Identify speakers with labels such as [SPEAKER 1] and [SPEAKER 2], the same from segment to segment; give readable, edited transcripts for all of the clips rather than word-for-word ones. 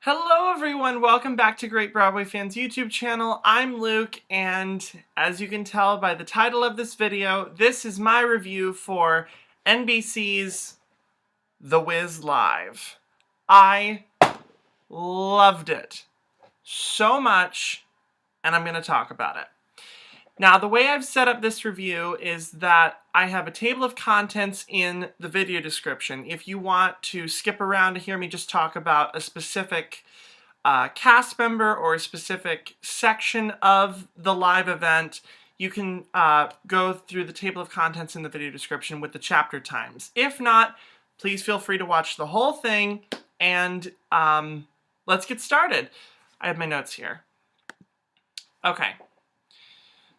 [SPEAKER 1] Hello everyone, welcome back to Great Broadway Fan's YouTube channel. I'm Luke, and as you can tell by the title of this video, this is my review for NBC's The Wiz Live. I loved it so much, and I'm going to talk about it. Now, the way I've set up this review is that I have a table of contents in the video description. If you want to skip around to hear me just talk about a specific cast member or a specific section of the live event, you can go through the table of contents in the video description with the chapter times. If not, please feel free to watch the whole thing, and let's get started. I have my notes here. Okay.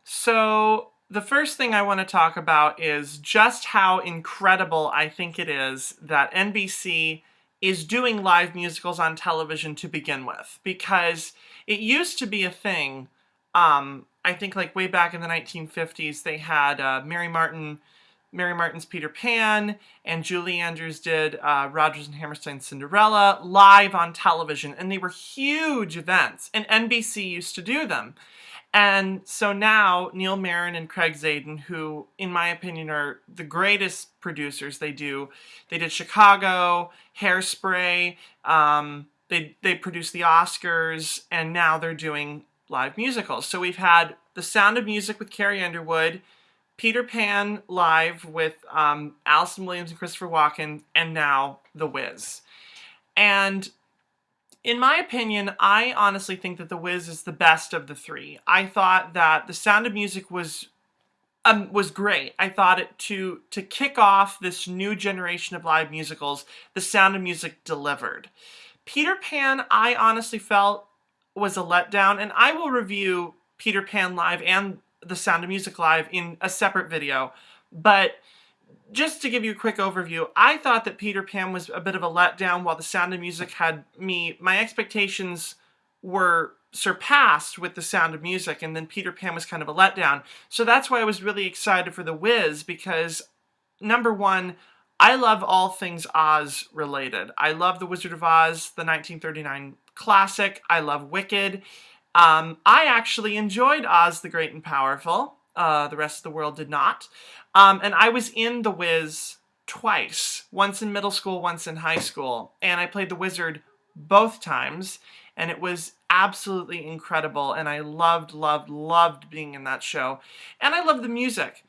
[SPEAKER 1] So the first thing I want to talk about is just how incredible I think it is that NBC is doing live musicals on television to begin with, because it used to be a thing. I think like way back in the 1950s, they had Mary Martin's Peter Pan, and Julie Andrews did Rodgers and Hammerstein's Cinderella live on television, and they were huge events, and NBC used to do them. And so now Neil Marin and Craig Zadan, who in my opinion are the greatest producers, they did Chicago, Hairspray, they produced the Oscars, and now they're doing live musicals. So we've had The Sound of Music with Carrie Underwood, Peter Pan live with Allison Williams and Christopher Walken, and now The Wiz. And in my opinion, I honestly think that The Wiz is the best of the three. I thought that The Sound of Music was great. I thought it to kick off this new generation of live musicals, The Sound of Music delivered. Peter Pan, I honestly felt was a letdown, and I will review Peter Pan live and The Sound of Music live in a separate video. But just to give you a quick overview, I thought that Peter Pan was a bit of a letdown, while The Sound of Music had my expectations were surpassed with The Sound of Music, and then Peter Pan was kind of a letdown. So that's why I was really excited for The Wiz, because number one, I love all things Oz related. I love The Wizard of Oz, the 1939 classic. I love Wicked. I actually enjoyed Oz the Great and Powerful. The rest of the world did not. And I was in The Wiz twice. Once in middle school, once in high school. And I played the wizard both times. And it was absolutely incredible. And I loved, loved, loved being in that show. And I love the music.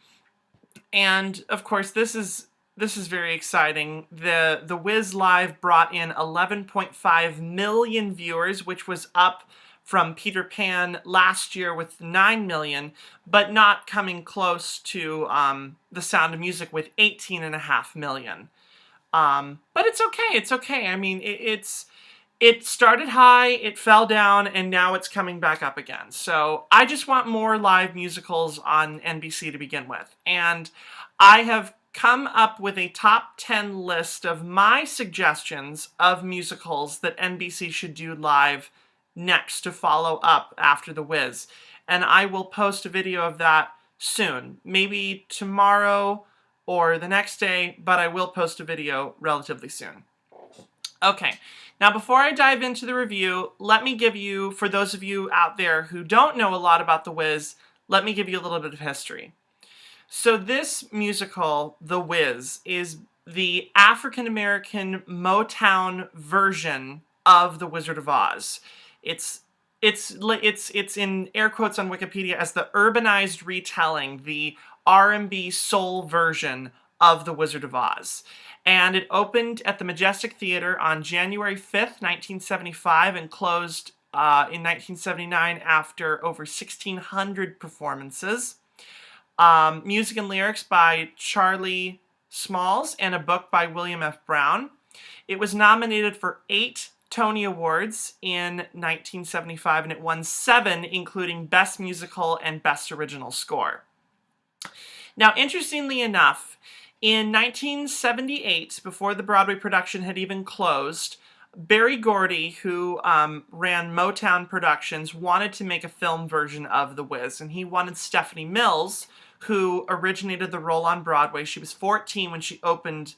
[SPEAKER 1] And, of course, this is very exciting. The Wiz Live brought in 11.5 million viewers, which was up from Peter Pan last year with 9 million, but not coming close to The Sound of Music with 18.5 million. But it's okay. I mean, it started high, it fell down, and now it's coming back up again. So I just want more live musicals on NBC to begin with. And I have come up with a top 10 list of my suggestions of musicals that NBC should do live next to follow up after The Wiz. And I will post a video of that soon. Maybe tomorrow or the next day, but I will post a video relatively soon. Okay, now before I dive into the review, let me give you, for those of you out there who don't know a lot about The Wiz, let me give you a little bit of history. So this musical, The Wiz, is the African-American Motown version of The Wizard of Oz. It's in air quotes on Wikipedia as the urbanized retelling, the R&B soul version of The Wizard of Oz. And it opened at the Majestic Theater on January 5th, 1975, and closed in 1979 after over 1,600 performances. Music and lyrics by Charlie Smalls and a book by William F. Brown. It was nominated for 8 Tony Awards in 1975, and it won 7, including Best Musical and Best Original Score. Now, interestingly enough, in 1978, before the Broadway production had even closed, Berry Gordy, who ran Motown Productions, wanted to make a film version of The Wiz, and he wanted Stephanie Mills, who originated the role on Broadway. She was 14 when she opened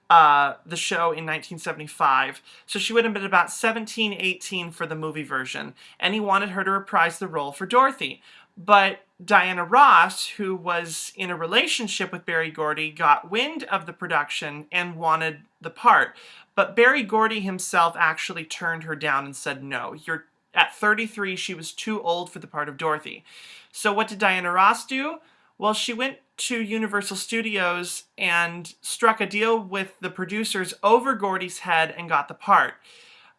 [SPEAKER 1] the show in 1975. So she would have been about 17, 18 for the movie version. And he wanted her to reprise the role for Dorothy. But Diana Ross, who was in a relationship with Berry Gordy, got wind of the production and wanted the part. But Berry Gordy himself actually turned her down and said, no, at 33, she was too old for the part of Dorothy. So what did Diana Ross do? Well, she went to Universal Studios and struck a deal with the producers over Gordy's head and got the part.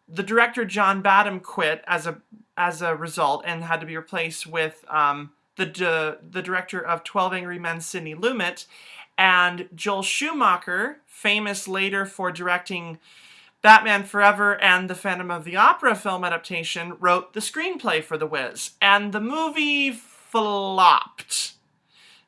[SPEAKER 1] The director, John Badham, quit as a result and had to be replaced with the director of 12 Angry Men, Sidney Lumet, and Joel Schumacher, famous later for directing Batman Forever and the Phantom of the Opera film adaptation, wrote the screenplay for The Wiz. And the movie flopped.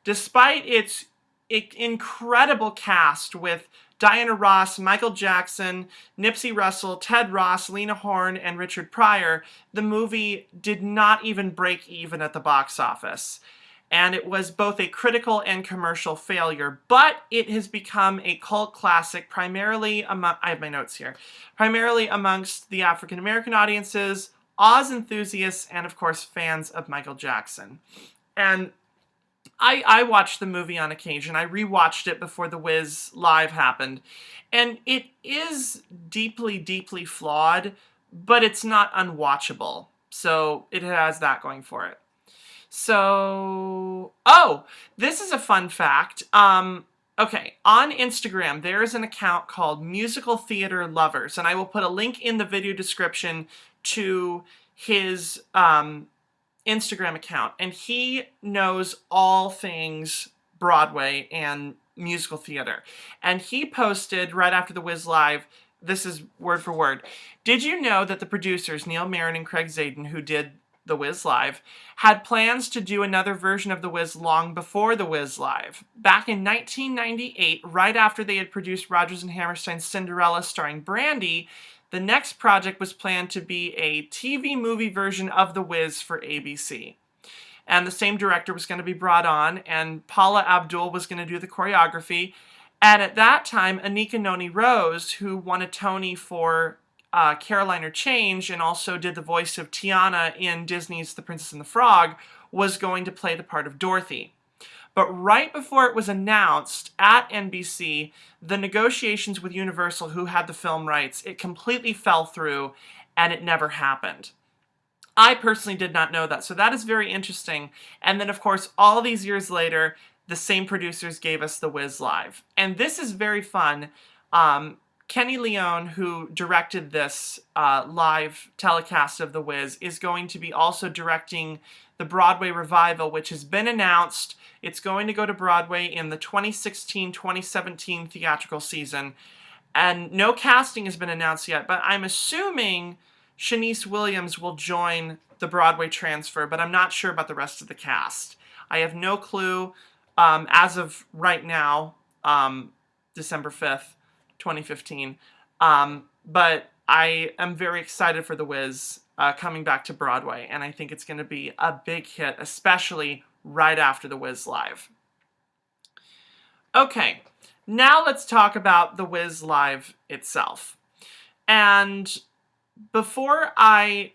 [SPEAKER 1] Despite its incredible cast with Diana Ross, Michael Jackson, Nipsey Russell, Ted Ross, Lena Horne, and Richard Pryor, the movie did not even break even at the box office. And it was both a critical and commercial failure, but it has become a cult classic primarily I have my notes here, primarily amongst the African American audiences, Oz enthusiasts, and of course fans of Michael Jackson. And I watched the movie on occasion. I rewatched it before The Wiz Live happened. And it is deeply, deeply flawed, but it's not unwatchable. So it has that going for it. So, this is a fun fact. Okay, on Instagram, there is an account called Musical Theater Lovers, and I will put a link in the video description to his Instagram account, and he knows all things Broadway and musical theater. And he posted right after The Wiz Live, this is word for word, did you know that the producers, Neil Marin and Craig Zadan, who did The Wiz Live, had plans to do another version of The Wiz long before The Wiz Live? Back in 1998, right after they had produced Rodgers and Hammerstein's Cinderella starring Brandy, the next project was planned to be a TV movie version of The Wiz for ABC. And the same director was going to be brought on, and Paula Abdul was going to do the choreography. And at that time, Anika Noni Rose, who won a Tony for Caroline or Change and also did the voice of Tiana in Disney's The Princess and the Frog, was going to play the part of Dorothy. But right before it was announced at NBC, the negotiations with Universal, who had the film rights, it completely fell through and it never happened. I personally did not know that, so that is very interesting. And then, of course, all these years later, the same producers gave us The Wiz Live. And this is very fun. Kenny Leone, who directed this live telecast of The Wiz, is going to be also directing the Broadway revival, which has been announced. It's going to go to Broadway in the 2016-2017 theatrical season. And no casting has been announced yet, but I'm assuming Shanice Williams will join the Broadway transfer, but I'm not sure about the rest of the cast. I have no clue as of right now, December 5th, 2015. But I am very excited for The Wiz coming back to Broadway, and I think it's going to be a big hit, especially right after The Wiz Live. Okay, now let's talk about The Wiz Live itself. And before I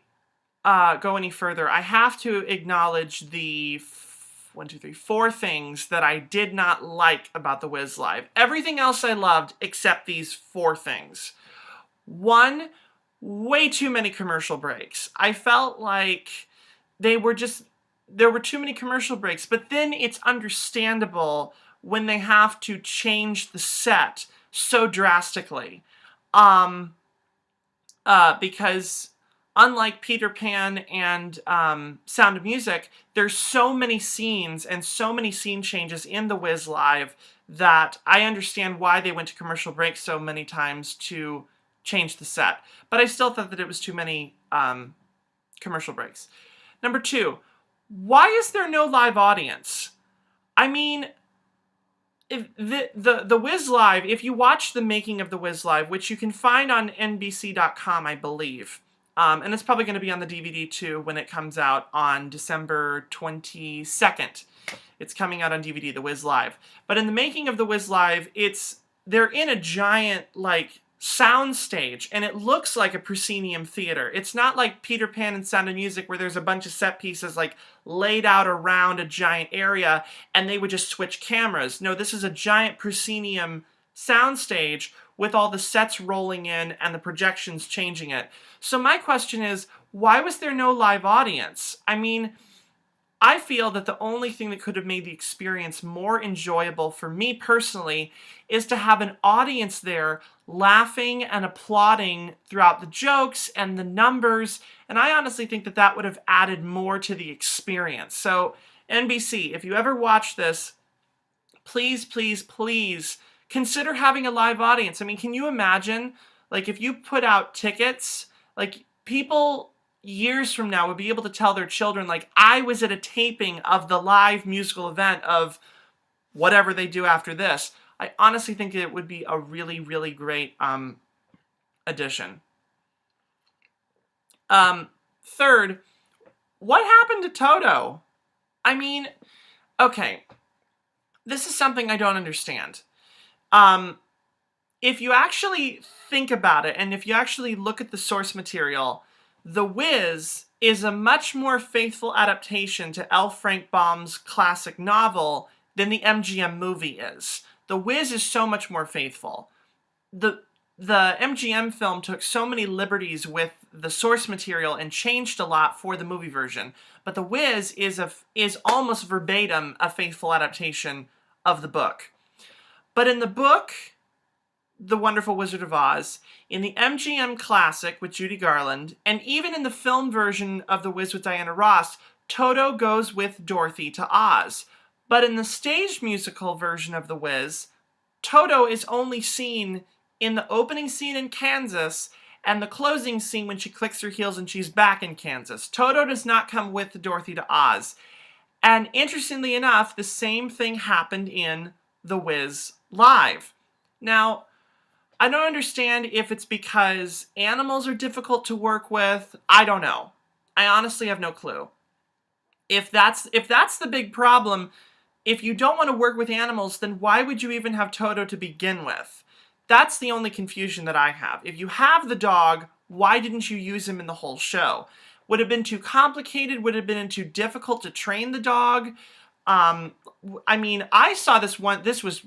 [SPEAKER 1] go any further, I have to acknowledge the 4 things that I did not like about The Wiz Live. Everything else I loved except these 4 things. 1, way too many commercial breaks. I felt like there were too many commercial breaks, but then it's understandable when they have to change the set so drastically. Because unlike Peter Pan and Sound of Music, there's so many scenes and so many scene changes in The Wiz Live that I understand why they went to commercial breaks so many times to change the set. But I still thought that it was too many commercial breaks. Number 2, why is there no live audience? I mean, the Wiz Live, if you watch the making of The Wiz Live, which you can find on NBC.com, I believe, and it's probably going to be on the DVD too when it comes out on December 22nd. It's coming out on DVD, The Wiz Live. But in the making of The Wiz Live, it's they're in a giant, like, sound stage, and it looks like a proscenium theater. It's not like Peter Pan and Sound of Music where there's a bunch of set pieces, like, laid out around a giant area, and they would just switch cameras. No, this is a giant proscenium soundstage with all the sets rolling in and the projections changing it. So my question is, why was there no live audience? I mean, I feel that the only thing that could have made the experience more enjoyable for me personally is to have an audience there laughing and applauding throughout the jokes and the numbers, and I honestly think that that would have added more to the experience. So, NBC, if you ever watch this, please, please, please consider having a live audience. I mean, can you imagine, like, if you put out tickets, like, people years from now would be able to tell their children, like, I was at a taping of the live musical event of whatever they do after this. I honestly think it would be a really, really great addition. Third, what happened to Toto? I mean, okay, this is something I don't understand. If you actually think about it, and if you actually look at the source material, The Wiz is a much more faithful adaptation to L. Frank Baum's classic novel than the MGM movie is. The Wiz is so much more faithful. The MGM film took so many liberties with the source material and changed a lot for the movie version, but The Wiz is almost verbatim a faithful adaptation of the book. But in the book, The Wonderful Wizard of Oz, in the MGM classic with Judy Garland, and even in the film version of The Wiz with Diana Ross, Toto goes with Dorothy to Oz. But in the stage musical version of The Wiz, Toto is only seen in the opening scene in Kansas and the closing scene when she clicks her heels and she's back in Kansas. Toto does not come with Dorothy to Oz. And interestingly enough, the same thing happened in The Wiz Live. Now, I don't understand if it's because animals are difficult to work with. I don't know. I honestly have no clue. If that's the big problem, if you don't want to work with animals, then why would you even have Toto to begin with? That's the only confusion that I have. If you have the dog, why didn't you use him in the whole show? Would it have been too complicated? Would it have been too difficult to train the dog? I mean, I saw this was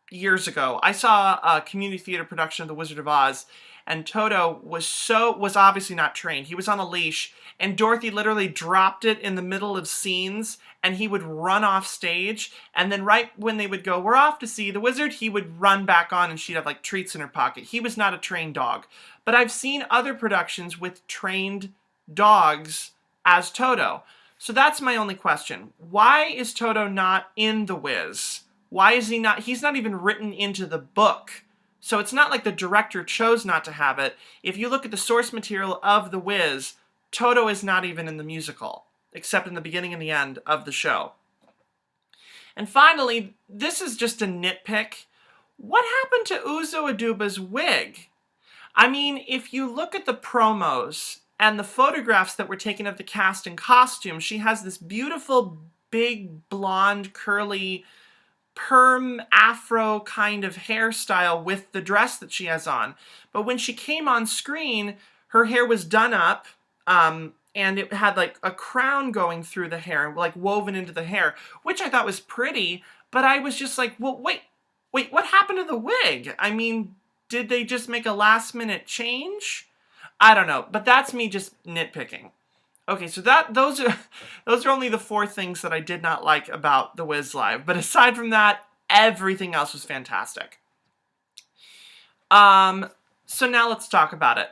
[SPEAKER 1] years ago. I saw a community theater production of The Wizard of Oz, and Toto was obviously not trained. He was on a leash, and Dorothy literally dropped it in the middle of scenes, and he would run off stage, and then right when they would go, we're off to see the wizard, he would run back on, and she'd have, like, treats in her pocket. He was not a trained dog. But I've seen other productions with trained dogs as Toto. So that's my only question. Why is Toto not in The Wiz? Why is he not? He's not even written into the book. So it's not like the director chose not to have it. If you look at the source material of The Wiz, Toto is not even in the musical, except in the beginning and the end of the show. And finally, this is just a nitpick. What happened to Uzo Aduba's wig? I mean, if you look at the promos and the photographs that were taken of the cast in costume, she has this beautiful, big, blonde, curly, perm afro kind of hairstyle with the dress that she has on. But when she came on screen, her hair was done up, and it had like a crown going through the hair, like woven into the hair, which I thought was pretty, but I was just like, well, wait, what happened to the wig? I mean, did they just make a last minute change? I don't know, but that's me just nitpicking. Okay, so those are only the 4 things that I did not like about The Wiz Live. But aside from that, everything else was fantastic. So now let's talk about it.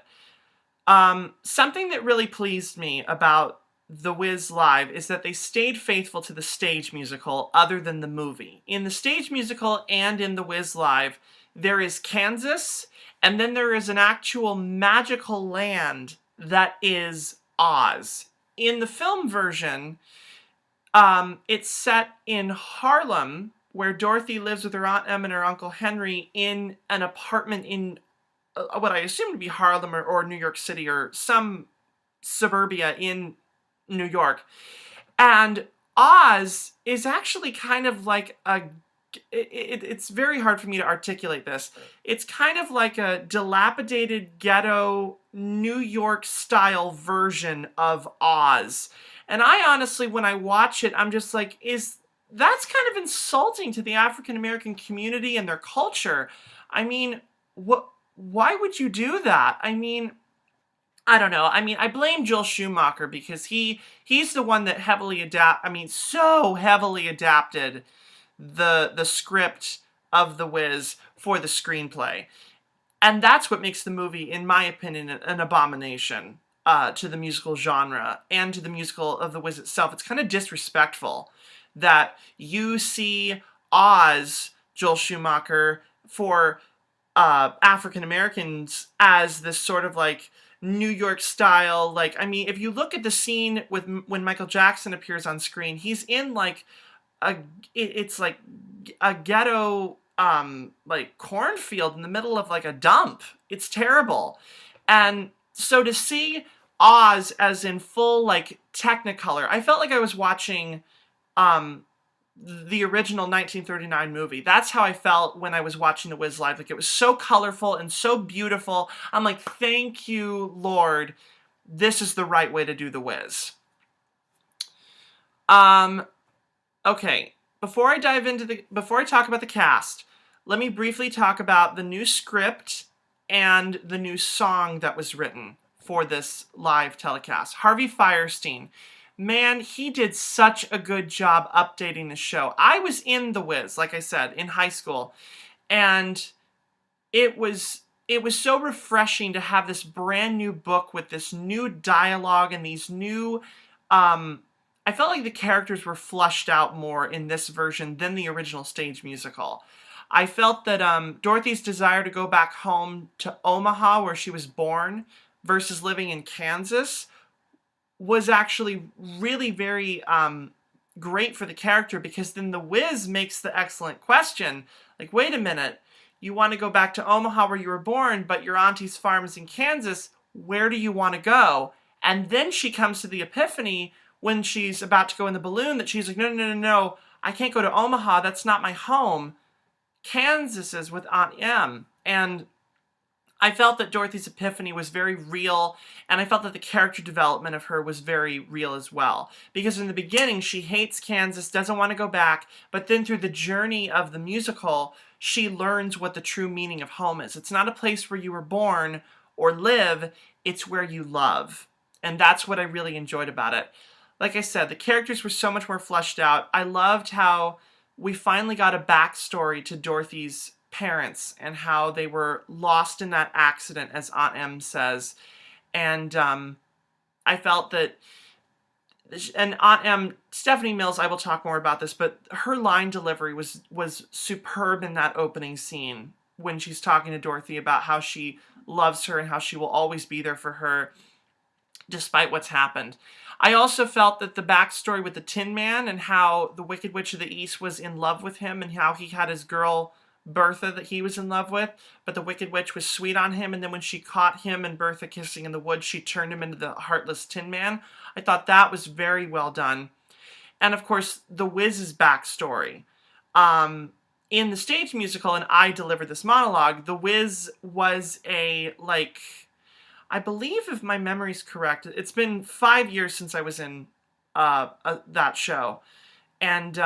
[SPEAKER 1] Something that really pleased me about The Wiz Live is that they stayed faithful to the stage musical other than the movie. In the stage musical and in The Wiz Live, there is Kansas, and then there is an actual magical land that is Oz. In the film version, it's set in Harlem, where Dorothy lives with her Aunt Em and her Uncle Henry in an apartment in what I assume to be Harlem or New York City or some suburbia in New York. And Oz is actually kind of like a it's very hard for me to articulate this. It's kind of like a dilapidated ghetto New York style version of Oz. And I honestly, when I watch it, I'm just like, that's kind of insulting to the African American community and their culture. I mean, why would you do that? I mean, I don't know. I mean, I blame Joel Schumacher because he's the one that so heavily adapted the script of The Wiz for the screenplay. And that's what makes the movie, in my opinion, an abomination to the musical genre and to the musical of The Wiz itself. It's kind of disrespectful that you see Oz, Joel Schumacher, for African Americans as this sort of like New York style. Like, I mean, if you look at the scene with when Michael Jackson appears on screen, he's in like it's like a ghetto like cornfield in the middle of like a dump. It's terrible. And so to see Oz as in full like Technicolor, I felt like I was watching the original 1939 movie. That's how I felt when I was watching The Wiz live. Like, it was so colorful and so beautiful. I'm like, thank you, Lord. This is the right way to do The Wiz. Okay. Before I talk about the cast, let me briefly talk about the new script and the new song that was written for this live telecast. Harvey Fierstein. Man, he did such a good job updating the show. I was in The Wiz, like I said, in high school, and it was so refreshing to have this brand new book with this new dialogue and these new, I felt like the characters were fleshed out more in this version than the original stage musical. I felt that Dorothy's desire to go back home to Omaha, where she was born, versus living in Kansas, was actually really very great for the character, because then The Wiz makes the excellent question, like, wait a minute, you want to go back to Omaha where you were born, but your auntie's farm is in Kansas, where do you want to go? And then she comes to the epiphany when she's about to go in the balloon that she's like, no, I can't go to Omaha, that's not my home. Kansas is with Aunt Em. And I felt that Dorothy's epiphany was very real, and I felt that the character development of her was very real as well. Because in the beginning, she hates Kansas, doesn't want to go back, but then through the journey of the musical, she learns what the true meaning of home is. It's not a place where you were born or live, it's where you love. And that's what I really enjoyed about it. Like I said, the characters were so much more fleshed out. I loved how we finally got a backstory to Dorothy's parents and how they were lost in that accident, as Aunt Em says. And I felt that, and Aunt Em, Stephanie Mills, I will talk more about this, but her line delivery was superb in that opening scene when she's talking to Dorothy about how she loves her and how she will always be there for her despite what's happened. I also felt that the backstory with the Tin Man and how the Wicked Witch of the East was in love with him and how he had his girl Bertha that he was in love with, but the Wicked Witch was sweet on him, and then when she caught him and Bertha kissing in the woods, she turned him into the heartless Tin Man. I thought that was very well done. And of course, the Wiz's backstory. In the stage musical, and I delivered this monologue, the Wiz was a, like, I believe, if my memory's correct, it's been 5 years since I was in that show. And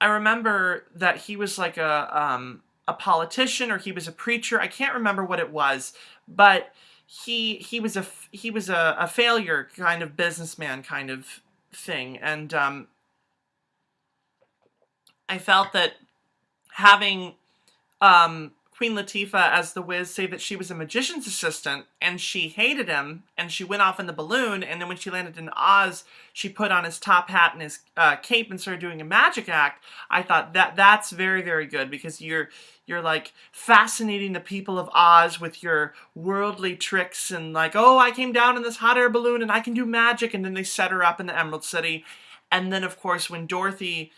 [SPEAKER 1] I remember that he was like a politician, or he was a preacher. I can't remember what it was, but he was a failure kind of businessman kind of thing. And I felt that having Queen Latifah as the Wiz say that she was a magician's assistant and she hated him and she went off in the balloon, and then when she landed in Oz, she put on his top hat and his cape and started doing a magic act. I thought that's very, very good, because you're like fascinating the people of Oz with your worldly tricks and like, oh, I came down in this hot air balloon and I can do magic, and then they set her up in the Emerald City. And then of course when Dorothy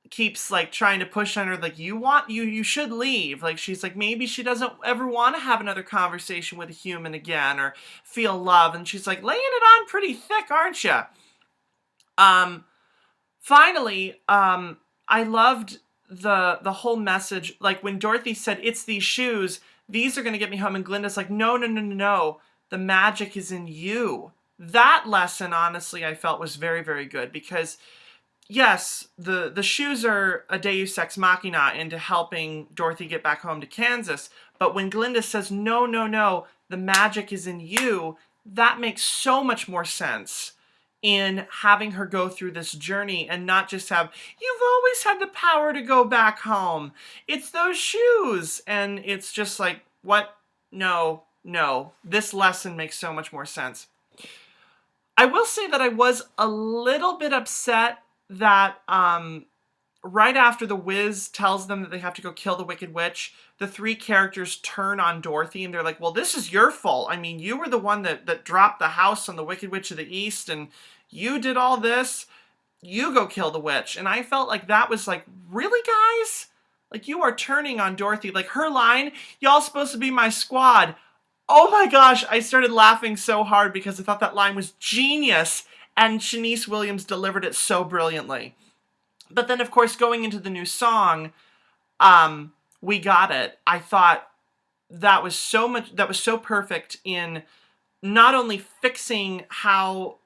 [SPEAKER 1] keeps like trying to push on her, like, you should leave, like, she's like, maybe she doesn't ever want to have another conversation with a human again or feel love, and she's like, laying it on pretty thick, aren't you? Finally, I loved the whole message. Like when Dorothy said, "It's these shoes, these are going to get me home," and Glinda's like, "No, no, no, no, no. The magic is in you." That lesson, honestly, I felt was very, very good, because yes, the shoes are a deus ex machina into helping Dorothy get back home to Kansas. But when Glinda says, "No, no, no, the magic is in you," that makes so much more sense in having her go through this journey and not just have, "You've always had the power to go back home. It's those shoes." And it's just like, what? No, no. This lesson makes so much more sense. I will say that I was a little bit upset that right after the Wiz tells them that they have to go kill the Wicked Witch, the three characters turn on Dorothy and they're like, "Well, this is your fault. I mean, you were the one that dropped the house on the Wicked Witch of the East, and you did all this. You go kill the witch." And I felt like that was like, really, guys? Like, you are turning on Dorothy. Like, her line, "Y'all supposed to be my squad." Oh my gosh, I started laughing so hard because I thought that line was genius, and Shanice Williams delivered it so brilliantly. But then, of course, going into the new song, We Got It, I thought that was so perfect in not only fixing how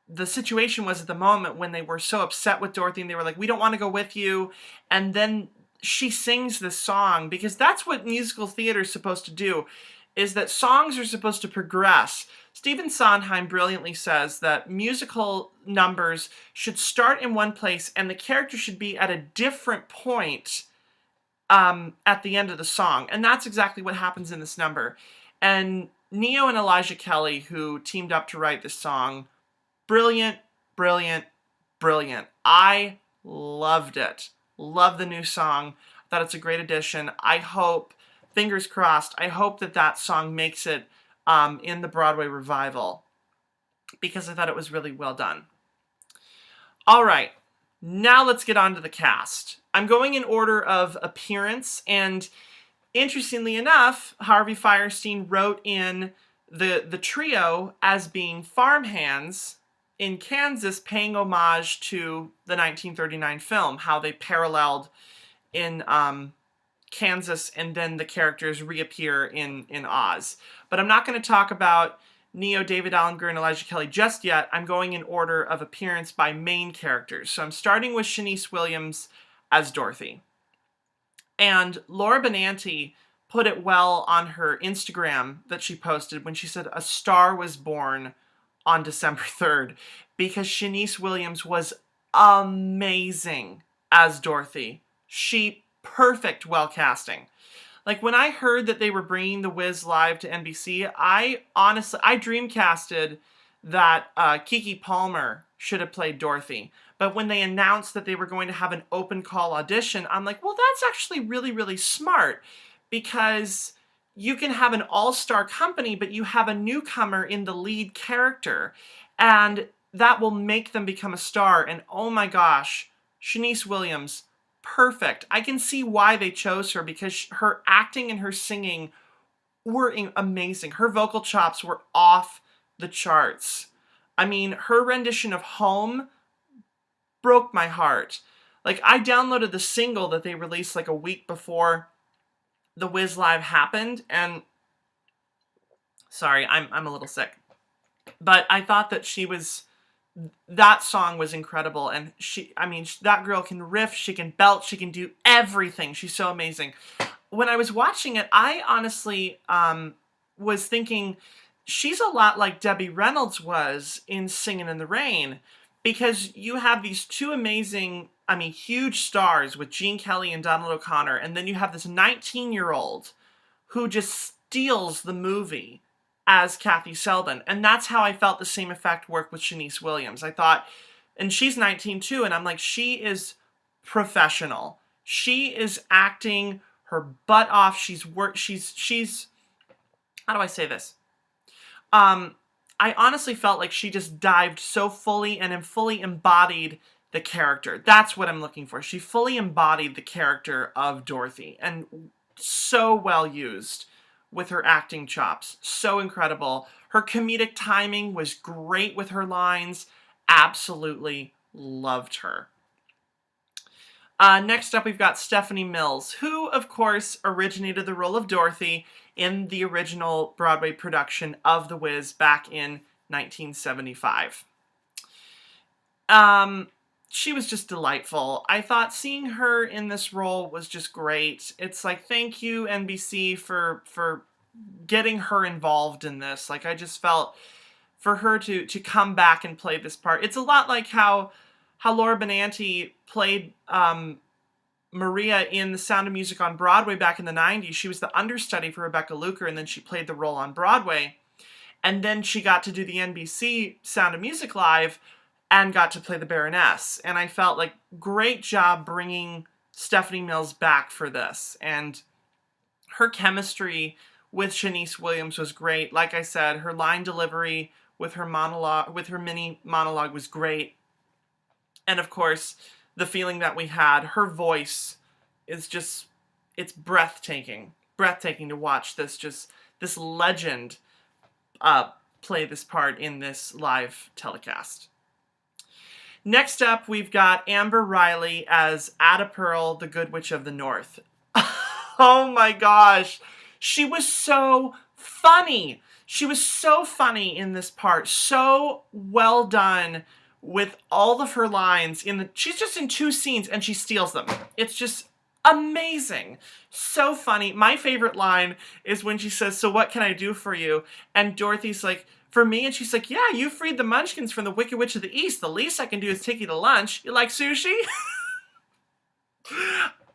[SPEAKER 1] the situation was at the moment when they were so upset with Dorothy and they were like, "We don't want to go with you." And then she sings this song, because that's what musical theater is supposed to do, is that songs are supposed to progress. Stephen Sondheim brilliantly says that musical numbers should start in one place and the character should be at a different point at the end of the song. And that's exactly what happens in this number. And Neo and Elijah Kelley, who teamed up to write this song, brilliant, brilliant, brilliant. I loved it. Love the new song. Thought it's a great addition. I hope, fingers crossed, I hope that that song makes it in the Broadway revival, because I thought it was really well done. All right, now let's get on to the cast. I'm going in order of appearance, and interestingly enough, Harvey Fierstein wrote in the trio as being farmhands in Kansas, paying homage to the 1939 film, how they paralleled in Kansas, and then the characters reappear in Oz. But I'm not going to talk about Neo, David Alan Grier, and Elijah Kelley just yet. I'm going in order of appearance by main characters. So I'm starting with Shanice Williams as Dorothy. And Laura Benanti put it well on her Instagram that she posted when she said, "A star was born on December 3rd, because Shanice Williams was amazing as Dorothy. She perfect well casting. Like, when I heard that they were bringing The Wiz live to NBC, I dreamcasted that Kiki Palmer should have played Dorothy. But when they announced that they were going to have an open call audition, I'm like, well, that's actually really, really smart, because you can have an all-star company, but you have a newcomer in the lead character, and that will make them become a star. And oh my gosh, Shanice Williams, perfect. I can see why they chose her, because her acting and her singing were amazing. Her vocal chops were off the charts. I mean, her rendition of Home broke my heart. Like, I downloaded the single that they released like a week before the Wiz Live happened, and sorry, I'm a little sick. But I thought that that song was incredible, and that girl can riff, she can belt, she can do everything. She's so amazing. When I was watching it, I honestly was thinking she's a lot like Debbie Reynolds was in Singin' in the Rain, because you have these two amazing, huge stars with Gene Kelly and Donald O'Connor, and then you have this 19-year-old who just steals the movie as Kathy Selden. And that's how I felt the same effect work with Shanice Williams. I thought, and she's 19 too, and I'm like, she is professional. She is acting her butt off. She's how do I say this? I honestly felt like she just dived so fully and fully embodied the character. That's what I'm looking for. She fully embodied the character of Dorothy, and so well used with her acting chops. So incredible. Her comedic timing was great with her lines. Absolutely loved her. Next up, we've got Stephanie Mills, who, of course, originated the role of Dorothy in the original Broadway production of The Wiz back in 1975. She was just delightful. I thought seeing her in this role was just great. It's like, thank you, NBC, for getting her involved in this. Like, I just felt for her to come back and play this part. It's a lot like how Laura Benanti played Maria in The Sound of Music on Broadway back in the 90s. She was the understudy for Rebecca Luker, and then she played the role on Broadway. And then she got to do the NBC Sound of Music Live and got to play the Baroness. And I felt like, great job bringing Stephanie Mills back for this. And her chemistry with Shanice Williams was great. Like I said, her line delivery with her monologue, with her mini monologue, was great. And of course, the feeling that we had, her voice is just, it's breathtaking. Breathtaking to watch this legend play this part in this live telecast. Next up, we've got Amber Riley as Ada Pearl, the Good Witch of the North. Oh my gosh. She was so funny. She was so funny in this part. So well done with all of her lines. She's just in 2 scenes and she steals them. It's just amazing. So funny. My favorite line is when she says, "So what can I do for you?" And Dorothy's like, "For me?" And she's like, "Yeah, you freed the Munchkins from the Wicked Witch of the East. The least I can do is take you to lunch. You like sushi?"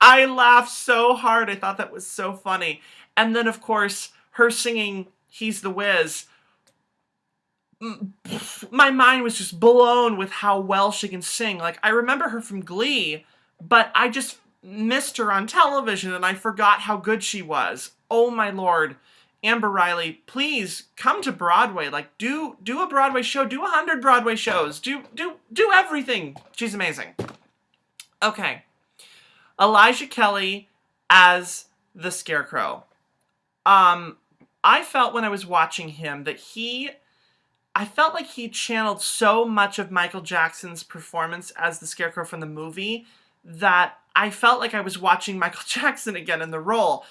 [SPEAKER 1] I laughed so hard. I thought that was so funny. And then, of course, her singing He's the Wiz. My mind was just blown with how well she can sing. Like, I remember her from Glee, but I just missed her on television and I forgot how good she was. Oh my Lord. Amber Riley, please come to Broadway. Like, do a Broadway show. Do 100 Broadway shows. Do everything. She's amazing. Okay. Elijah Kelley as the Scarecrow. I felt when I was watching him that I felt like he channeled so much of Michael Jackson's performance as the Scarecrow from the movie that I felt like I was watching Michael Jackson again in the role.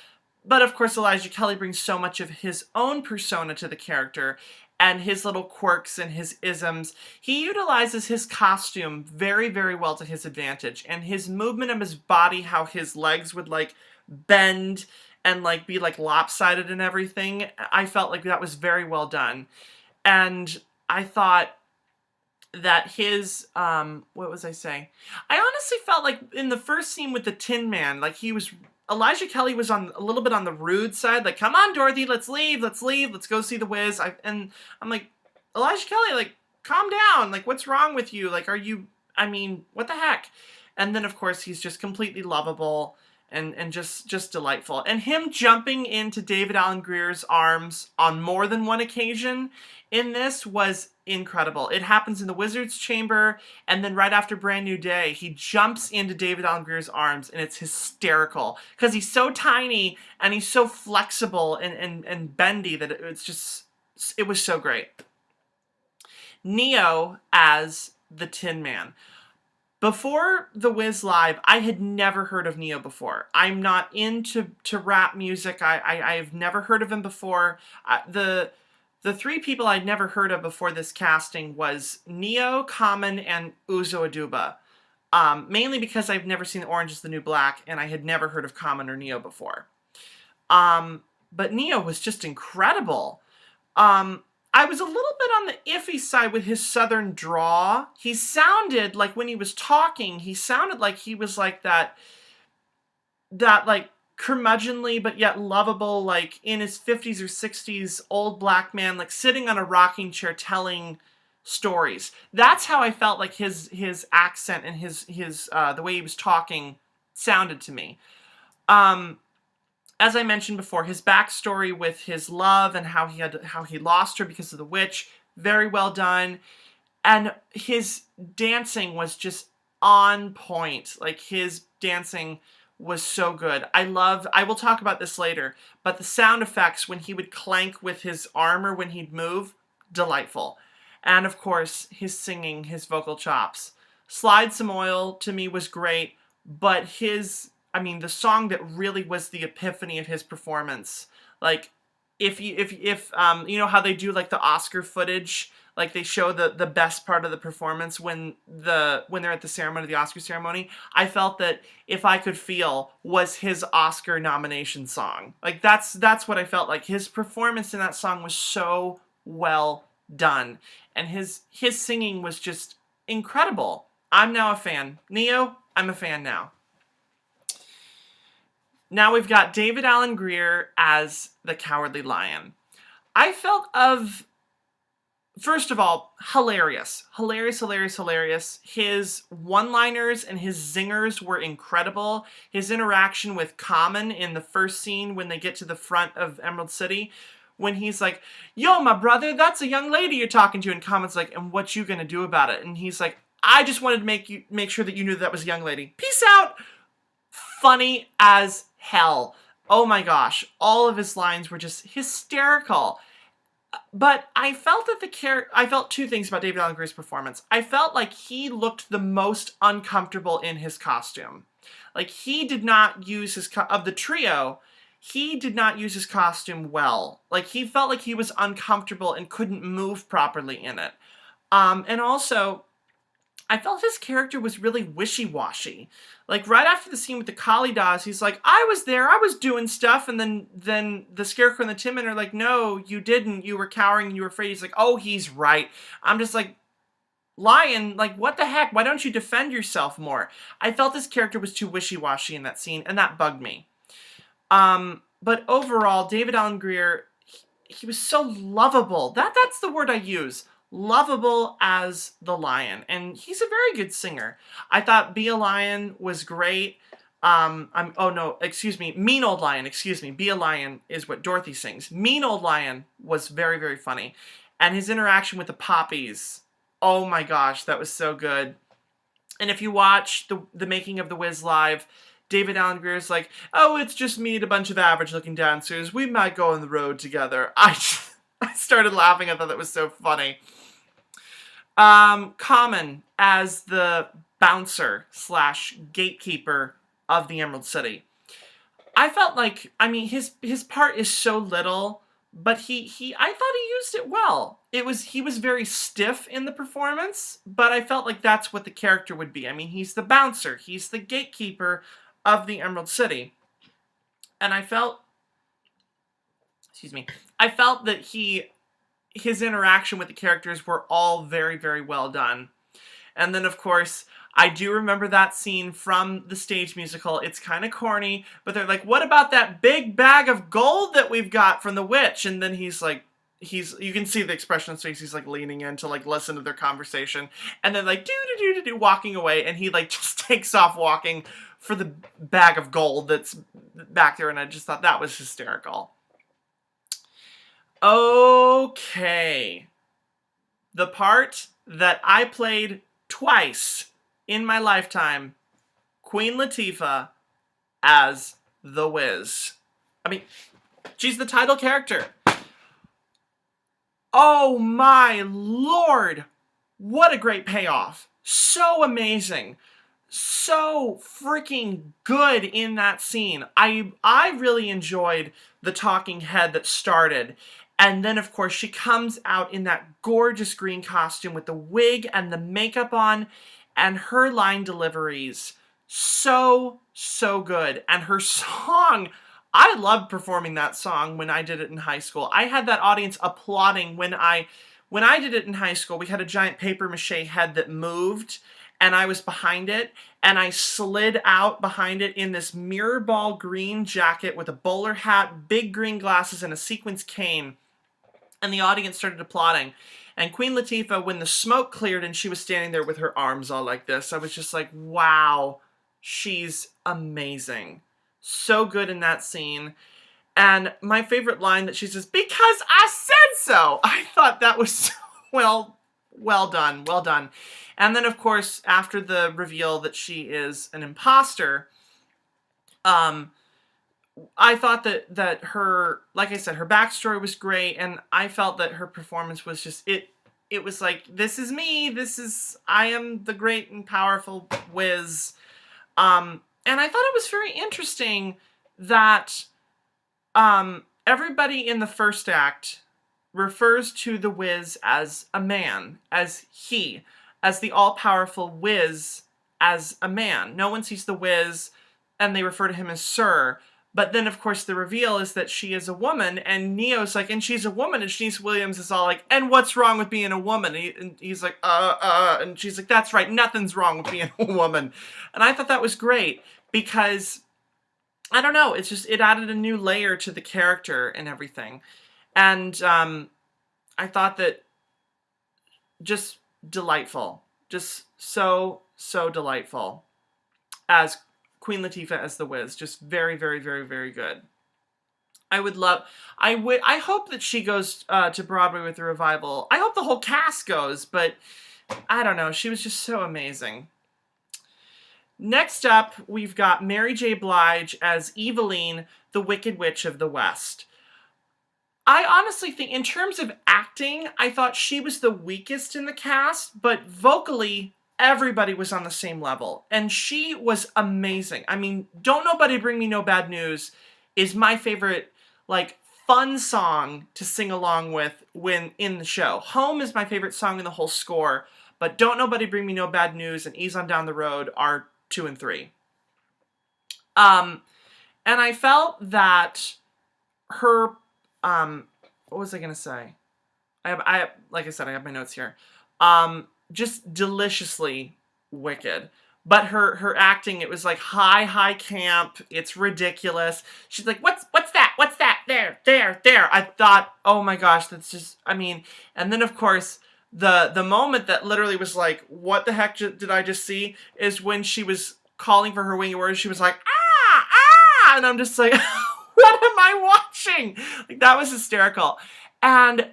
[SPEAKER 1] But of course, Elijah Kelley brings so much of his own persona to the character and his little quirks and his isms. He utilizes his costume very, very well to his advantage. And his movement of his body, how his legs would like bend and like be like lopsided and everything, I felt like that was very well done. And I thought that his, what was I saying? I honestly felt like in the first scene with the Tin Man, like Elijah Kelley was a little bit on the rude side, like, "Come on, Dorothy, let's leave, let's go see the Wiz." And I'm like, Elijah Kelley, like, calm down, like, what's wrong with you? Like, what the heck? And then, of course, he's just completely lovable and just delightful. And him jumping into David Alan Grier's arms on more than one occasion in this was incredible. It happens in the Wizard's Chamber, and then right after Brand New Day, he jumps into David Alan Grier's arms, and it's hysterical because he's so tiny and he's so flexible and bendy that it was so great. Neo as the Tin Man. Before The Wiz Live, I had never heard of Neo before. I'm not into rap music. I've never heard of him before. The 3 people I'd never heard of before this casting was Neo, Common, and Uzo Aduba. Mainly because I've never seen Orange is the New Black, and I had never heard of Common or Neo before. But Neo was just incredible. I was a little bit on the iffy side with his southern drawl. He sounded like, when he was talking, he sounded like he was like that like curmudgeonly but yet lovable, like in his 50s or 60s old black man, like sitting on a rocking chair telling stories. That's how I felt like his accent and his the way he was talking sounded to me. As I mentioned before, his backstory with his love and how he lost her because of the witch, very well done. And his dancing was just on point. Like, his dancing was so good. I will talk about this later, but the sound effects when he would clank with his arm or when he'd move, delightful. And of course, his singing, his vocal chops. Slide Some Oil to me was great. but the song that really was the epiphany of his performance, like, if you know how they do like the Oscar footage, like they show the best part of the performance when they're at the ceremony, the Oscar ceremony. I felt that If I Could Feel was his Oscar nomination song. Like that's what I felt like. His performance in that song was so well done, and his singing was just incredible. I'm now a fan. Neo, I'm a fan now. Now we've got David Alan Grier as the Cowardly Lion. I felt first of all, hilarious. Hilarious. His one-liners and his zingers were incredible. His interaction with Common in the first scene when they get to the front of Emerald City, when he's like, yo, my brother, that's a young lady you're talking to. And Common's like, and what you gonna do about it? And he's like, I just wanted to make sure that you knew that was a young lady. Peace out. Funny as hell. Oh my gosh. All of his lines were just hysterical. But I felt that I felt two things about David Alan Grier's performance. I felt like he looked the most uncomfortable in his costume. Like he did not use of the trio, he did not use his costume well. Like he felt like he was uncomfortable and couldn't move properly in it. And also, I felt his character was really wishy-washy. Like, right after the scene with the Kalidas, he's like, I was there, I was doing stuff, and then the Scarecrow and the Tin Men are like, no, you didn't, you were cowering and you were afraid. He's like, oh, he's right. I'm just like, Lion, like, what the heck? Why don't you defend yourself more? I felt this character was too wishy-washy in that scene, and that bugged me. But overall, David Alan Grier, he was so lovable. That's the word I use. Lovable as the lion, and he's a very good singer. I thought Be a Lion was great. Mean Old Lion, Be a Lion is what Dorothy sings. Mean Old Lion was very, very funny. And his interaction with the Poppies, oh my gosh, that was so good. And if you watch the making of The Wiz Live, David Alan Grier's like, oh, it's just me and a bunch of average-looking dancers. We might go on the road together. I started laughing. I thought that was so funny. Common as the bouncer / gatekeeper of the Emerald City. I felt like, his part is so little, but I thought he used it well. He was very stiff in the performance, but I felt like that's what the character would be. He's the bouncer, he's the gatekeeper of the Emerald City. And I felt that his interaction with the characters were all very, very well done. And then, of course, I do remember that scene from the stage musical. It's kind of corny, but they're like, what about that big bag of gold that we've got from the witch? And then he's like, you can see the expression on his face. He's like leaning in to like listen to their conversation. And then like, do, walking away. And he like just takes off walking for the bag of gold that's back there. And I just thought that was hysterical. Okay. The part that I played twice in my lifetime, Queen Latifah as the Wiz. She's the title character. Oh my lord. What a great payoff. So amazing. So freaking good in that scene. I really enjoyed the talking head that started. And then, of course, she comes out in that gorgeous green costume with the wig and the makeup on, and her line deliveries, so, so good. And her song, I loved performing that song when I did it in high school. I had that audience applauding when I did it in high school. We had a giant papier-mâché head that moved, and I was behind it, and I slid out behind it in this mirror ball green jacket with a bowler hat, big green glasses, and a sequins cane. And the audience started applauding. And Queen Latifah, when the smoke cleared and she was standing there with her arms all like this, I was just like, wow, she's amazing. So good in that scene. And my favorite line that she says, because I said so. I thought that was so well done. And then, of course, after the reveal that she is an imposter, I thought that her, like I said, her backstory was great, and I felt that her performance was just, it was like, this is me, I am the great and powerful Wiz. And I thought it was very interesting that everybody in the first act refers to the Wiz as a man, as he, as the all-powerful Wiz as a man. No one sees the Wiz and they refer to him as Sir. But then, of course, the reveal is that she is a woman, and Neo's like, and she's a woman, and Shanice Williams is all like, and what's wrong with being a woman? And he's like, and she's like, that's right, nothing's wrong with being a woman. And I thought that was great, because, I don't know, it's just, it added a new layer to the character and everything. And I thought that just delightful. Just so delightful. As Queen Latifah as the Wiz. Just very, very, very, very good. I hope that she goes to Broadway with the revival. I hope the whole cast goes, but I don't know. She was just so amazing. Next up, we've got Mary J. Blige as Eveline, the Wicked Witch of the West. I honestly think, in terms of acting, I thought she was the weakest in the cast, but vocally, everybody was on the same level, and she was amazing. I mean, Don't Nobody Bring Me No Bad News is my favorite, like, fun song to sing along with when in the show. Home is my favorite song in the whole score, but Don't Nobody Bring Me No Bad News and Ease on Down the Road are 2 and 3. And I felt that her, what was I gonna say? Like I said, I have my notes here. Just deliciously wicked. But her acting, it was like high camp. It's ridiculous. She's like, what's that? What's that? There. I thought, oh my gosh, that's just, I mean, and then of course, the moment that literally was like, what the heck did I just see? Is when she was calling for her winged words. She was like, ah, and I'm just like, what am I watching? Like, that was hysterical. And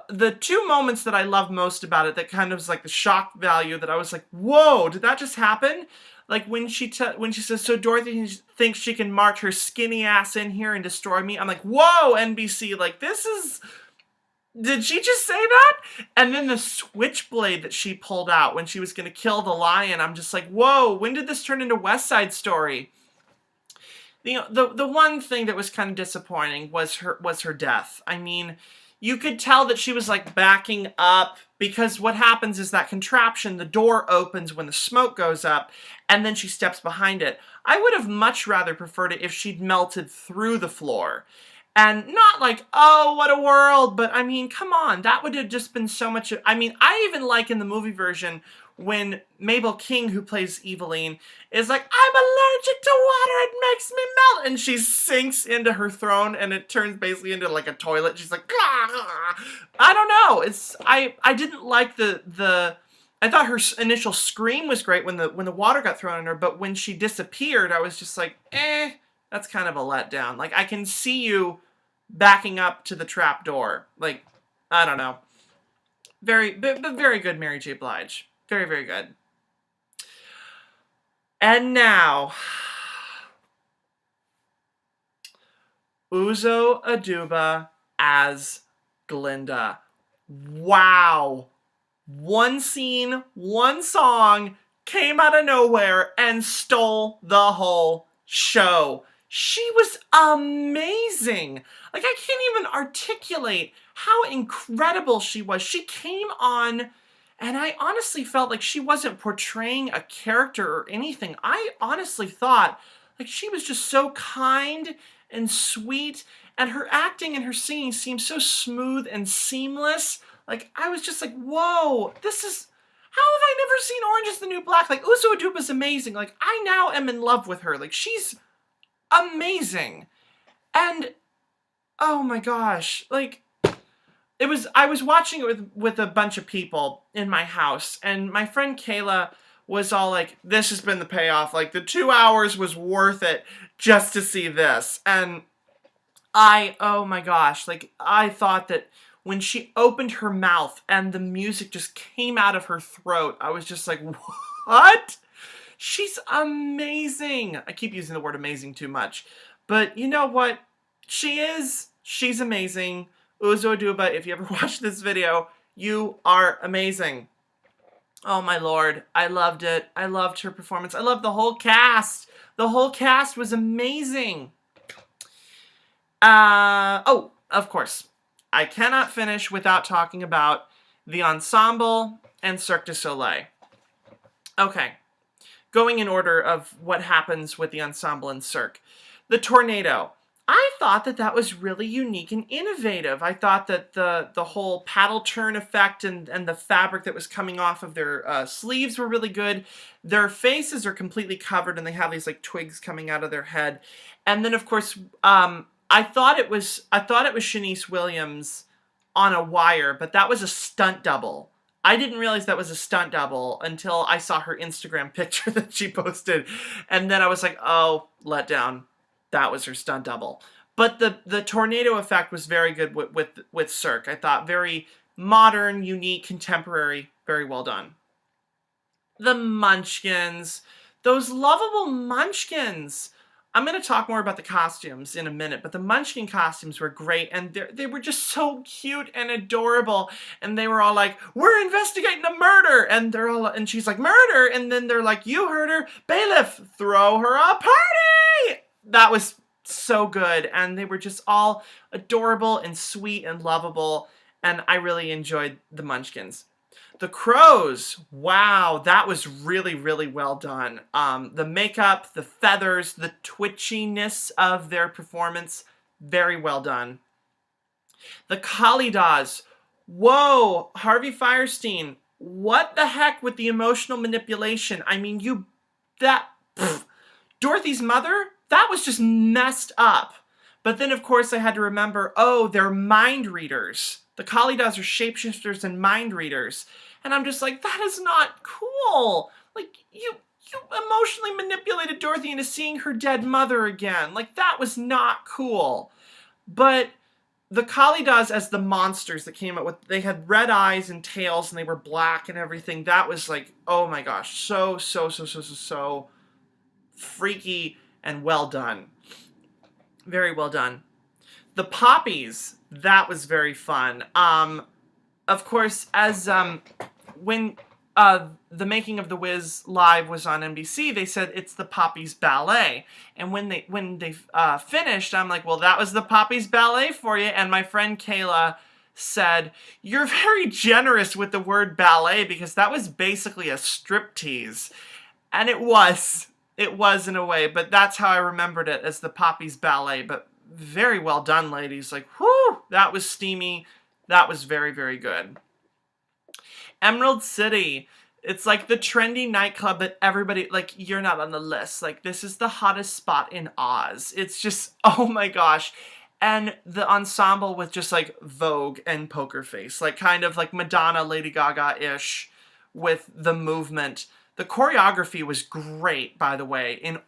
[SPEAKER 1] the 2 moments that I love most about it, that kind of was like the shock value, that I was like, whoa, did that just happen? Like when she says, so Dorothy thinks she can march her skinny ass in here and destroy me. I'm like, whoa, NBC, like did she just say that? And then the switchblade that she pulled out when she was going to kill the lion, I'm just like, whoa, when did this turn into West Side Story? You know, the one thing that was kind of disappointing was her death. I mean, you could tell that she was like backing up, because what happens is that contraption, the door opens when the smoke goes up, and then she steps behind it. I would have much rather preferred it if she'd melted through the floor. And not like, oh, what a world, but I mean, come on, that would have just been so much. I mean, I even like in the movie version when Mabel King, who plays Eveline, is like, I'm allergic to water, it makes me melt, and she sinks into her throne, and it turns basically into like a toilet. She's like, ah. I don't know. I didn't like the. I thought her initial scream was great when the water got thrown on her, but when she disappeared, I was just like, that's kind of a letdown. Like, I can see you backing up to the trap door. Like, I don't know. Very good, Mary J. Blige. Very, very good. And now, Uzo Aduba as Glinda. Wow. One scene, one song came out of nowhere and stole the whole show. She was amazing. Like, I can't even articulate how incredible she was. She came on, and I honestly felt like she wasn't portraying a character or anything. I honestly thought, like, she was just so kind and sweet, and her acting and her singing seemed so smooth and seamless. Like, I was just like, whoa, this is... How have I never seen Orange is the New Black? Like, Uzo Aduba's amazing. Like, I now am in love with her. Like, she's amazing. And, oh my gosh, like, I was watching it with a bunch of people in my house, and my friend Kayla was all like, this has been the payoff. Like, the 2 hours was worth it just to see this. And oh my gosh, like, I thought that when she opened her mouth and the music just came out of her throat, I was just like, what? She's amazing. I keep using the word amazing too much. But you know what? She's amazing. Uzo Aduba, if you ever watch this video, you are amazing. Oh my lord, I loved it. I loved her performance. I loved the whole cast. The whole cast was amazing. Oh, of course. I cannot finish without talking about the Ensemble and Cirque du Soleil. Okay, going in order of what happens with the Ensemble and Cirque. The tornado. I thought that that was really unique and innovative. I thought that the whole paddle turn effect and the fabric that was coming off of their sleeves were really good. Their faces are completely covered and they have these like twigs coming out of their head. And then of course, I thought it was Shanice Williams on a wire, but that was a stunt double. I didn't realize that was a stunt double until I saw her Instagram picture that she posted. And then I was like, oh, let down. That was her stunt double. But the tornado effect was very good with Cirque. I thought very modern, unique, contemporary, very well done. The Munchkins. Those lovable Munchkins. I'm going to talk more about the costumes in a minute, but the Munchkin costumes were great, and they were just so cute and adorable, and they were all like, we're investigating a murder, and she's like, murder, and then they're like, you heard her, bailiff, throw her a party! That was so good, and they were just all adorable and sweet and lovable, and I really enjoyed the Munchkins. The Crows, wow, that was really, really well done. The makeup, the feathers, the twitchiness of their performance, very well done. The Kalidas, whoa, Harvey Fierstein, what the heck with the emotional manipulation? I mean, Dorothy's mother, that was just messed up. But then, of course, I had to remember, oh, they're mind readers. The Kalidas are shapeshifters and mind readers. And I'm just like, that is not cool. Like, you emotionally manipulated Dorothy into seeing her dead mother again. Like, that was not cool. But the Kalidas as the monsters that came out with, they had red eyes and tails and they were black and everything. That was like, oh my gosh, so freaky and well done. Very well done. The Poppies, that was very fun. Of course, as when the making of The Wiz Live was on NBC, they said it's the Poppies Ballet. And when they finished, I'm like, well, that was the Poppies Ballet for you. And my friend Kayla said, you're very generous with the word ballet because that was basically a striptease. And it was in a way, but that's how I remembered it, as the Poppies Ballet. But very well done, ladies. Like, whoo, that was steamy. That was very, very good. Emerald City. It's like the trendy nightclub that everybody, like, you're not on the list. Like, this is the hottest spot in Oz. It's just, oh my gosh. And the ensemble with just like Vogue and Poker Face. Like, kind of like Madonna, Lady Gaga-ish with the movement. The choreography was great, by the way, in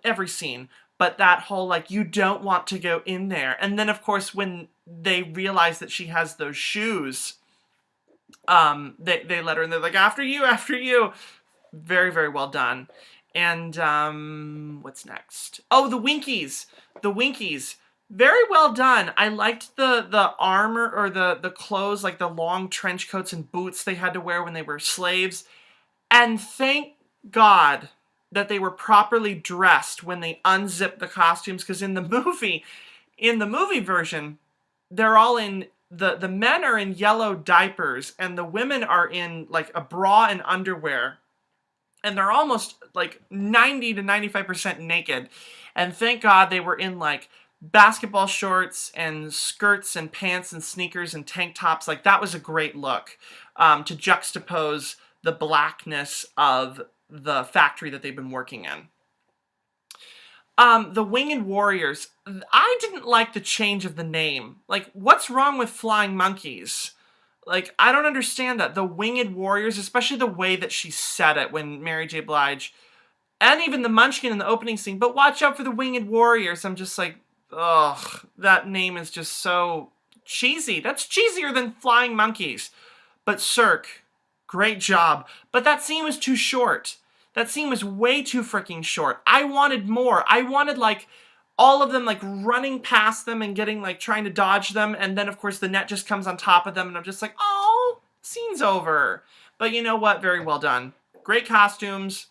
[SPEAKER 1] every scene. But that whole, like, you don't want to go in there. And then, of course, when they realize that she has those shoes, they let her in. They're like, after you, after you. Very, very well done. And what's next? Oh, the Winkies. The Winkies. Very well done. I liked the armor, or the clothes, like the long trench coats and boots they had to wear when they were slaves. And thank God that they were properly dressed when they unzipped the costumes, because in the movie version, they're all in, the men are in yellow diapers and the women are in like a bra and underwear. And they're almost like 90 to 95% naked. And thank God they were in like basketball shorts and skirts and pants and sneakers and tank tops. Like, that was a great look to juxtapose the blackness of the factory that they've been working in. The Winged Warriors. I didn't like the change of the name. Like, what's wrong with flying monkeys? Like, I don't understand that. The Winged Warriors, especially the way that she said it when Mary J. Blige, and even the Munchkin in the opening scene, but watch out for the Winged Warriors. I'm just like, ugh, that name is just so cheesy. That's cheesier than flying monkeys. But Cirque, great job. But that scene was too short. That scene was way too freaking short. I wanted more. I wanted, like, all of them, like, running past them and getting, like, trying to dodge them. And then, of course, the net just comes on top of them. And I'm just like, oh, scene's over. But you know what? Very well done. Great costumes,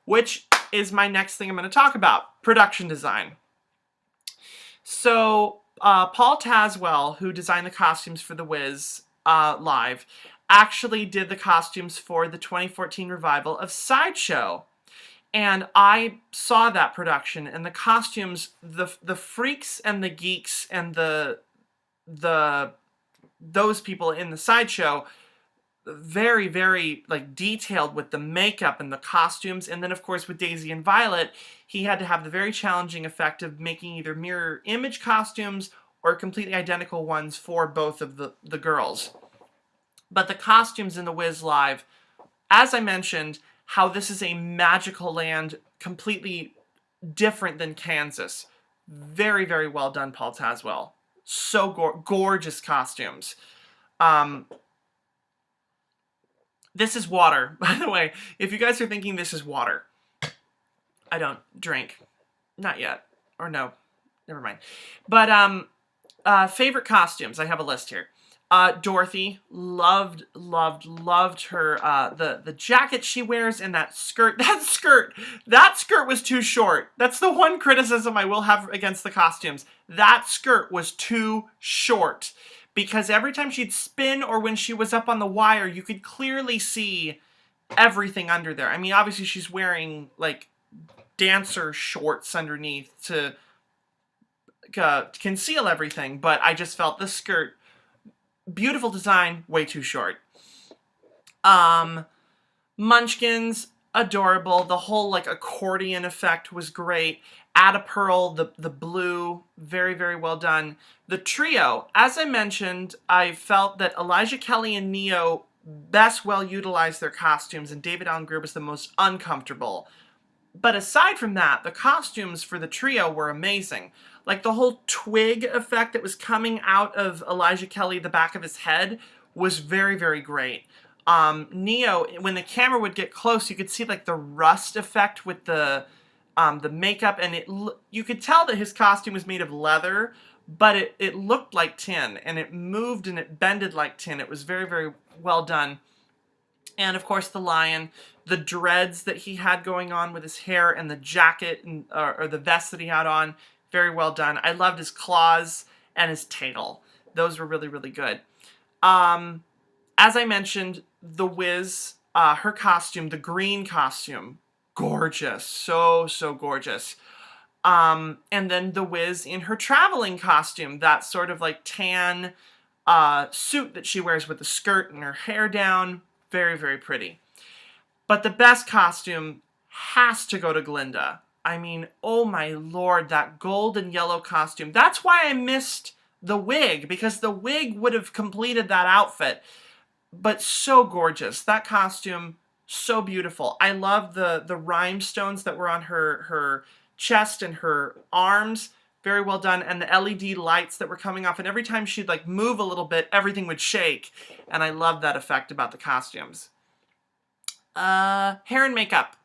[SPEAKER 1] which is my next thing I'm going to talk about, production design. So Paul Tazwell, who designed the costumes for The Wiz live, actually did the costumes for the 2014 revival of Sideshow. And I saw that production, and the costumes, the freaks and the geeks and those people in the Sideshow, very, very like detailed with the makeup and the costumes. And then of course with Daisy and Violet, he had to have the very challenging effect of making either mirror image costumes or completely identical ones for both of the girls. But the costumes in The Wiz Live, as I mentioned, how this is a magical land completely different than Kansas. Very, very well done, Paul Tazwell. So gorgeous costumes. This is water, by the way. If you guys are thinking this is water, I don't drink. Not yet. Or no. Never mind. But favorite costumes. I have a list here. Dorothy, loved her, the jacket she wears and that skirt. That skirt was too short. That's the one criticism I will have against the costumes. That skirt was too short. Because every time she'd spin or when she was up on the wire, you could clearly see everything under there. I mean, obviously she's wearing, like, dancer shorts underneath to conceal everything. But I just felt the skirt, beautiful design, way too short. Munchkins, adorable. The whole, like, accordion effect was great. Add a Pearl, the blue, very, very well done. The trio, as I mentioned, I felt that Elijah Kelley and Neo best well utilized their costumes, and David Allen Greer was the most uncomfortable. But aside from that, the costumes for the trio were amazing. Like the whole twig effect that was coming out of Elijah Kelley, the back of his head, was very, very great. Neo, when the camera would get close, you could see like the rust effect with the makeup, and you could tell that his costume was made of leather, but it looked like tin, and it moved and it bended like tin. It was very, very well done. And of course the lion, the dreads that he had going on with his hair and the jacket and, or the vest that he had on, very well done. I loved his claws and his tail. Those were really, really good. As I mentioned, The Wiz, her costume, the green costume, gorgeous. So gorgeous. And then The Wiz in her traveling costume, that sort of like tan suit that she wears with the skirt and her hair down. Very, very pretty. But the best costume has to go to Glinda. I mean, oh my lord, that gold and yellow costume. That's why I missed the wig, because the wig would have completed that outfit. But so gorgeous. That costume, so beautiful. I love the rhinestones that were on her chest and her arms. Very well done. And the LED lights that were coming off. And every time she'd like move a little bit, everything would shake. And I love that effect about the costumes. Hair and makeup.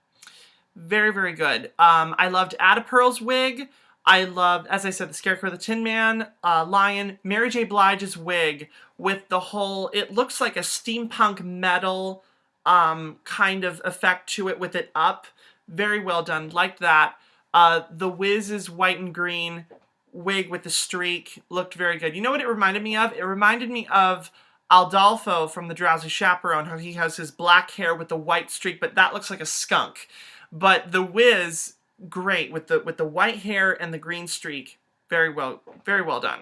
[SPEAKER 1] Very, very good. I loved Ada Pearl's wig. I loved, as I said, the Scarecrow, the Tin Man, Lion, Mary J. Blige's wig with the whole, it looks like a steampunk metal kind of effect to it with it up. Very well done. Liked that. The Wiz's white and green wig with the streak looked very good. You know what it reminded me of? It reminded me of Aldolfo from The Drowsy Chaperone, how he has his black hair with the white streak, but that looks like a skunk. But the Wiz, great with the white hair and the green streak. Very well done.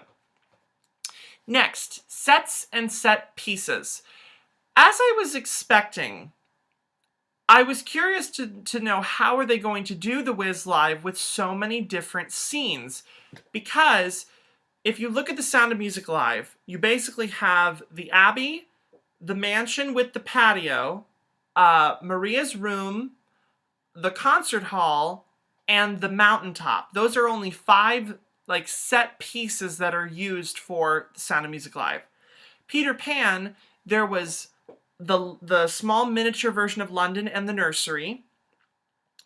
[SPEAKER 1] Next, sets and set pieces. As I was expecting, I was curious to know how are they going to do The Wiz Live with so many different scenes. Because if you look at The Sound of Music Live, you basically have the Abbey, the mansion with the patio, Maria's room, the concert hall, and the mountaintop. Those are only 5 like set pieces that are used for The Sound of Music Live. Peter Pan, there was the small miniature version of London and the nursery,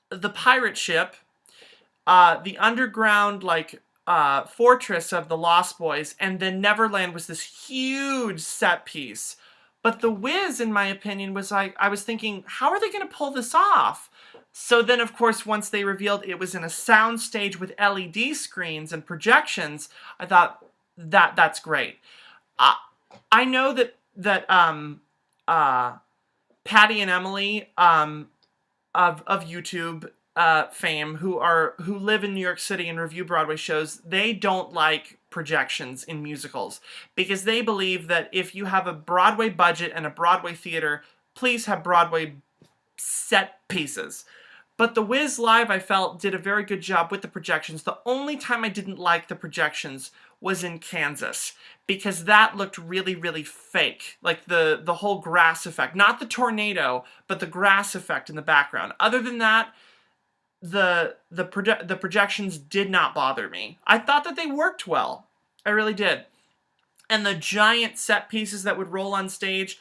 [SPEAKER 1] the pirate ship, the underground like fortress of the Lost Boys, and then Neverland was this huge set piece. But The Wiz, in my opinion, was like, I was thinking, how are they going to pull this off? So then, of course, once they revealed it was in a sound stage with LED screens and projections, I thought that's great. I know that Patty and Emily of YouTube fame who live in New York City and review Broadway shows, they don't like projections in musicals because they believe that if you have a Broadway budget and a Broadway theater, please have Broadway set pieces. But The Wiz Live, I felt, did a very good job with the projections. The only time I didn't like the projections was in Kansas, because that looked really, really fake. Like the whole grass effect. Not the tornado, but the grass effect in the background. Other than that, the projections did not bother me. I thought that they worked well. I really did. And the giant set pieces that would roll on stage,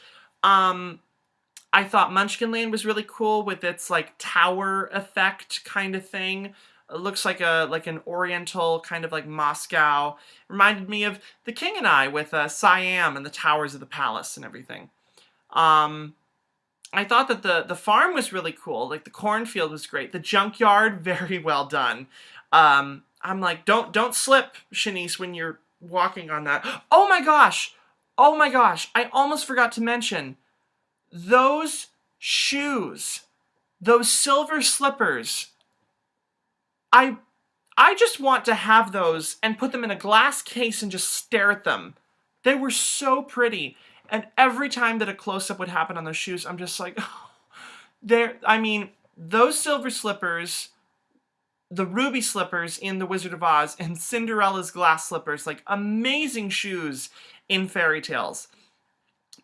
[SPEAKER 1] I thought Munchkinland was really cool with its like tower effect kind of thing. It looks like an oriental kind of like Moscow. Reminded me of The King and I with Siam and the towers of the palace and everything. I thought that the farm was really cool. Like the cornfield was great. The junkyard, very well done. I'm like, don't slip, Shanice, when you're walking on that. Oh my gosh! Oh my gosh! I almost forgot to mention those shoes, those silver slippers. I just want to have those and put them in a glass case and just stare at them. They were so pretty. And every time that a close-up would happen on those shoes, I'm just like, oh, those silver slippers, the ruby slippers in The Wizard of Oz, and Cinderella's glass slippers, like amazing shoes in fairy tales.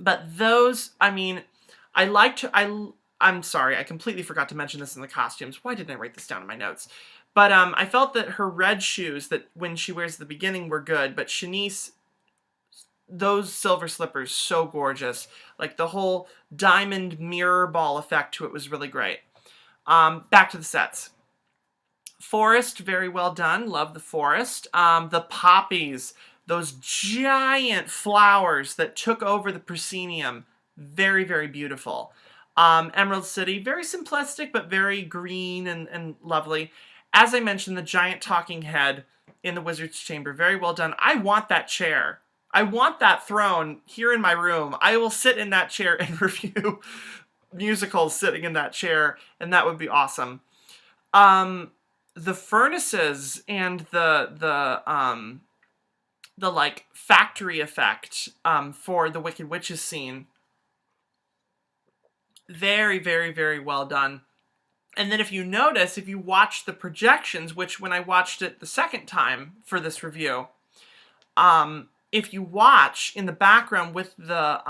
[SPEAKER 1] But those, I'm sorry, I completely forgot to mention this in the costumes. Why didn't I write this down in my notes? But I felt that her red shoes that when she wears at the beginning were good, but Shanice, those silver slippers, so gorgeous. Like the whole diamond mirror ball effect to it was really great. Back to the sets. Forest, very well done. Love the forest. The poppies, those giant flowers that took over the proscenium, very, very beautiful. Emerald City, very simplistic, but very green and lovely. As I mentioned, the giant talking head in the Wizard's Chamber, very well done. I want that chair. I want that throne here in my room. I will sit in that chair and review musicals sitting in that chair, and that would be awesome. The furnaces and the like factory effect for the Wicked Witches scene, very, very, very well done. And then if you notice, if you watch the projections, which when I watched it the second time for this review, if you watch in the background with the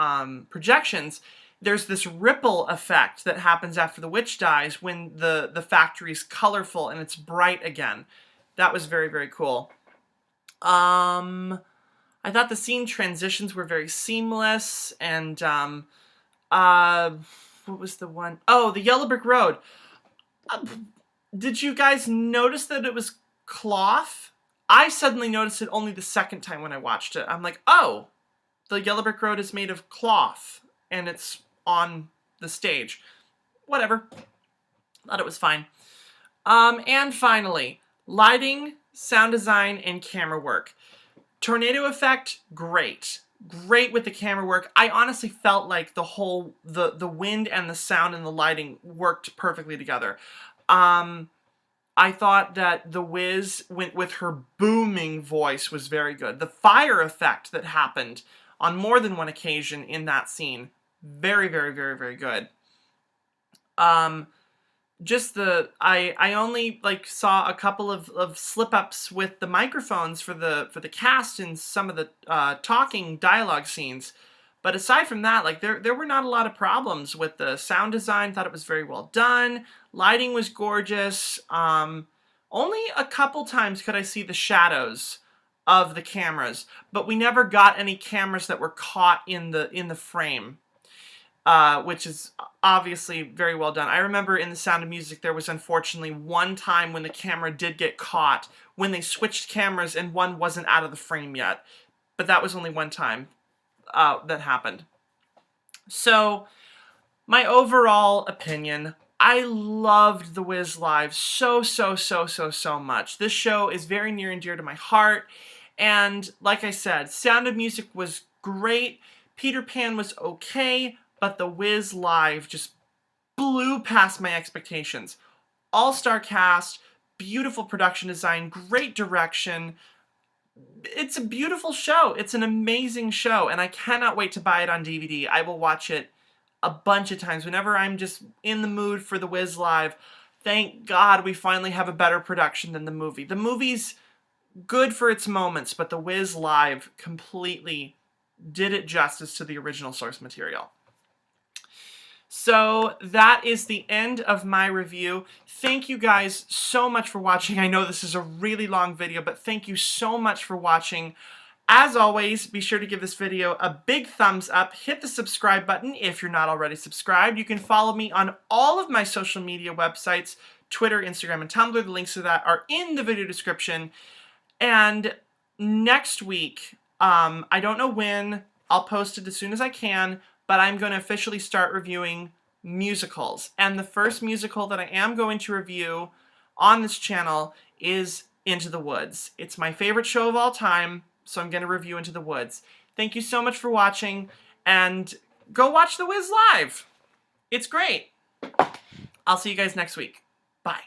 [SPEAKER 1] projections, there's this ripple effect that happens after the witch dies when the factory's colorful and it's bright again. That was very, very cool. I thought the scene transitions were very seamless, and what was the one? Oh, the Yellow Brick Road. Did you guys notice that it was cloth? I suddenly noticed it only the second time when I watched it. I'm like, oh, the Yellow Brick Road is made of cloth, and it's on the stage. Whatever. Thought it was fine. And finally, lighting, sound design, and camera work. Tornado effect, great. Great with the camera work. I honestly felt like the wind and the sound and the lighting worked perfectly together. I thought that The Wiz, with her booming voice, was very good. The fire effect that happened on more than one occasion in that scene, very, very, very, very good. I only saw a couple of slip-ups with the microphones for the cast in some of the talking dialogue scenes. But aside from that, there were not a lot of problems with the sound design. Thought it was very well done. Lighting was gorgeous. Only a couple times could I see the shadows of the cameras, but we never got any cameras that were caught in the frame, which is obviously very well done. I remember in The Sound of Music there was unfortunately one time when the camera did get caught when they switched cameras and one wasn't out of the frame yet, but that was only one time that happened. So, my overall opinion, I loved The Wiz Live so much. This show is very near and dear to my heart. And like I said, Sound of Music was great. Peter Pan was okay, but The Wiz Live just blew past my expectations. All-star cast, beautiful production design, great direction. It's a beautiful show. It's an amazing show, and I cannot wait to buy it on DVD. I will watch it a bunch of times whenever I'm just in the mood for The Wiz Live. Thank God we finally have a better production than the movie. The movie's good for its moments, but The Wiz Live completely did it justice to the original source material. So that is the end of my review. Thank you guys so much for watching. I know this is a really long video, but thank you so much for watching. As always, be sure to give this video a big thumbs up. Hit the subscribe button if you're not already subscribed. You can follow me on all of my social media websites, Twitter, Instagram, and Tumblr. The links to that are in the video description. And next week, I don't know when, I'll post it as soon as I can, but I'm going to officially start reviewing musicals. And the first musical that I am going to review on this channel is Into the Woods. It's my favorite show of all time, so I'm going to review Into the Woods. Thank you so much for watching, and go watch The Wiz Live. It's great. I'll see you guys next week. Bye.